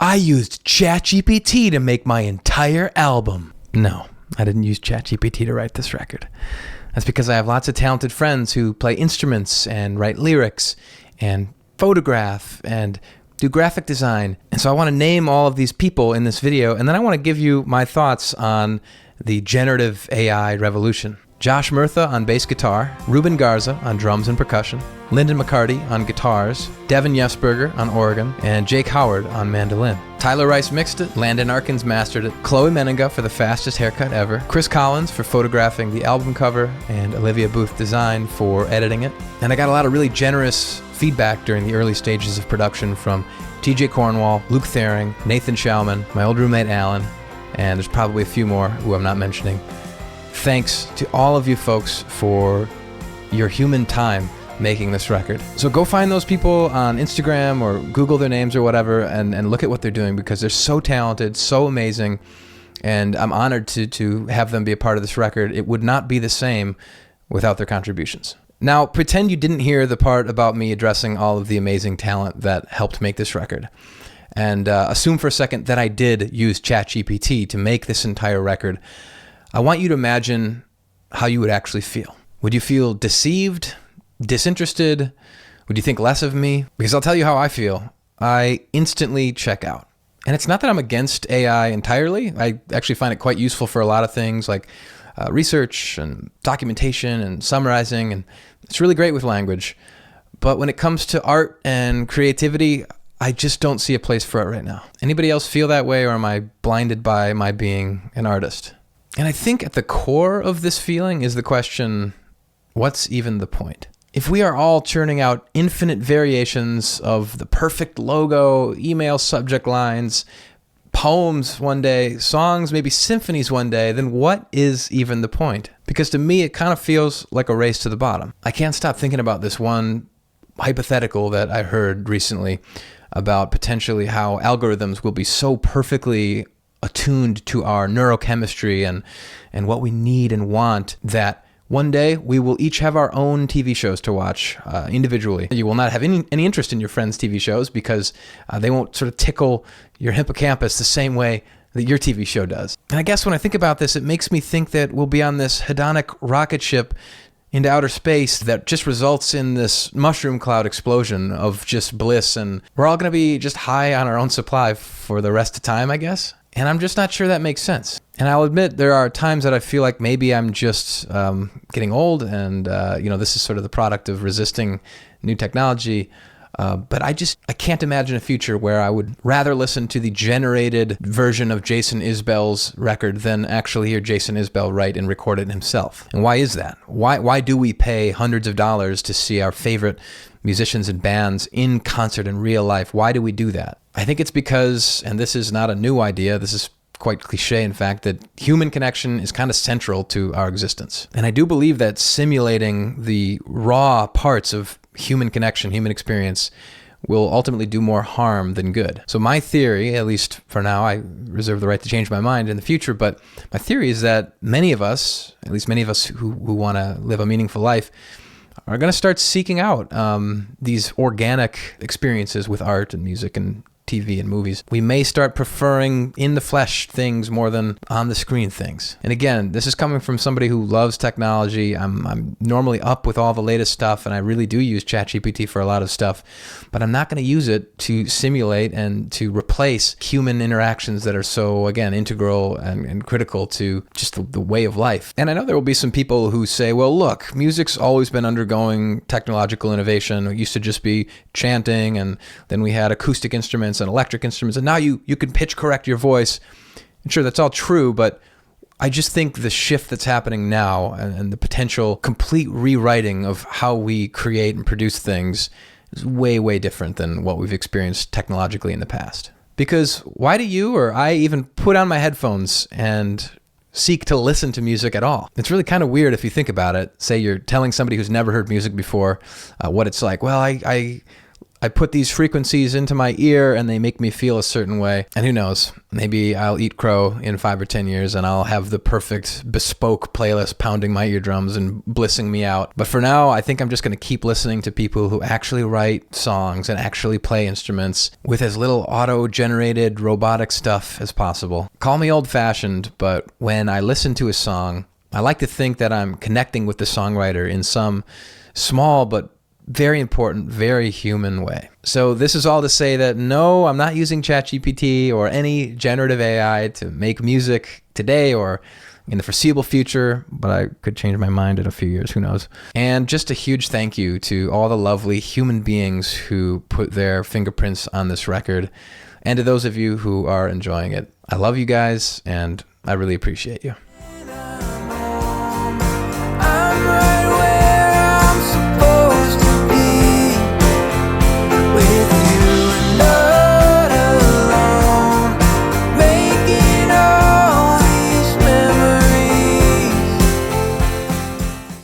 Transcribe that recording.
I used Chatgpt to make my entire album. No, I didn't use Chatgpt to write this record. That's because I have lots of talented friends who play instruments and write lyrics and photograph and do graphic design. And so I want to name all of these people in this video, and then I want to give you my thoughts on the generative AI revolution. Josh Murtha on bass guitar, Reuben Garza on drums and percussion, Lindon McCarty on guitars, Devon Yesberger on organ, and Jake Howard on mandolin. Tyler Rice mixed it, Landon Arkens mastered it, Chloe Menninga for the fastest haircut ever, Chris Collins for photographing the album cover, and Olivia Booth Design for editing it. And I got a lot of really generous feedback during the early stages of production from TJ Cornwall, Luke Thering, Nathan Schaumann, my old roommate Alan, and there's probably a few more who I'm not mentioning. Thanks to all of you folks for your human time making this record. So go find those people on Instagram or Google their names or whatever and look at what they're doing, because they're so talented, so amazing, and I'm honored to have them be a part of this record. It would not be the same without their contributions. Now, pretend you didn't hear the part about me addressing all of the amazing talent that helped make this record, and assume for a second that I did use Chatgpt to make this entire record. I want you to imagine how you would actually feel. Would you feel deceived, disinterested? Would you think less of me? Because I'll tell you how I feel. I instantly check out. And it's not that I'm against AI entirely. I actually find it quite useful for a lot of things like research and documentation and summarizing, and it's really great with language. But when it comes to art and creativity, I just don't see a place for it right now. Anybody else feel that way, or am I blinded by my being an artist? And I think at the core of this feeling is the question, what's even the point? If we are all churning out infinite variations of the perfect logo, email subject lines, poems one day, songs, maybe symphonies one day, then what is even the point? Because to me, it kind of feels like a race to the bottom. I can't stop thinking about this one hypothetical that I heard recently about potentially how algorithms will be so perfectly attuned to our neurochemistry and what we need and want that one day we will each have our own TV shows to watch individually. You will not have any interest in your friends' TV shows because they won't sort of tickle your hippocampus the same way that your TV show does. And I guess when I think about this, it makes me think that we'll be on this hedonic rocket ship into outer space that just results in this mushroom cloud explosion of just bliss, and we're all going to be just high on our own supply for the rest of time, I guess. And I'm just not sure that makes sense. And I'll admit there are times that I feel like maybe I'm just getting old, and this is sort of the product of resisting new technology. But I can't imagine a future where I would rather listen to the generated version of Jason Isbell's record than actually hear Jason Isbell write and record it himself. And why is that? Why do we pay hundreds of dollars to see our favorite musicians and bands in concert in real life? Why do we do that? I think it's because, and this is not a new idea, this is quite cliche in fact, that human connection is kind of central to our existence. And I do believe that simulating the raw parts of human connection, human experience, will ultimately do more harm than good. So my theory, at least for now, I reserve the right to change my mind in the future, but my theory is that many of us, at least many of us who want to live a meaningful life, are going to start seeking out these organic experiences with art and music and TV and movies. We may start preferring in the flesh things more than on the screen things. And again, this is coming from somebody who loves technology. I'm normally up with all the latest stuff, and I really do use ChatGPT for a lot of stuff, but I'm not going to use it to simulate and to replace human interactions that are so, again, integral and critical to just the way of life. And I know there will be some people who say, well, look, music's always been undergoing technological innovation. It used to just be chanting, and then we had acoustic instruments and electric instruments, and now you can pitch correct your voice. And sure, that's all true, but I just think the shift that's happening now and the potential complete rewriting of how we create and produce things is way, way different than what we've experienced technologically in the past. Because why do you or I even put on my headphones and seek to listen to music at all? It's really kind of weird if you think about it. Say you're telling somebody who's never heard music before what it's like. Well, I put these frequencies into my ear and they make me feel a certain way. And who knows, maybe I'll eat crow in 5 or 10 years and I'll have the perfect bespoke playlist pounding my eardrums and blissing me out. But for now, I think I'm just going to keep listening to people who actually write songs and actually play instruments with as little auto-generated robotic stuff as possible. Call me old-fashioned, but when I listen to a song, I like to think that I'm connecting with the songwriter in some small but very important, very human way. So this is all to say that no, I'm not using ChatGPT or any generative AI to make music today or in the foreseeable future, but I could change my mind in a few years, who knows. And just a huge thank you to all the lovely human beings who put their fingerprints on this record, and to those of you who are enjoying it. I love you guys, and I really appreciate you.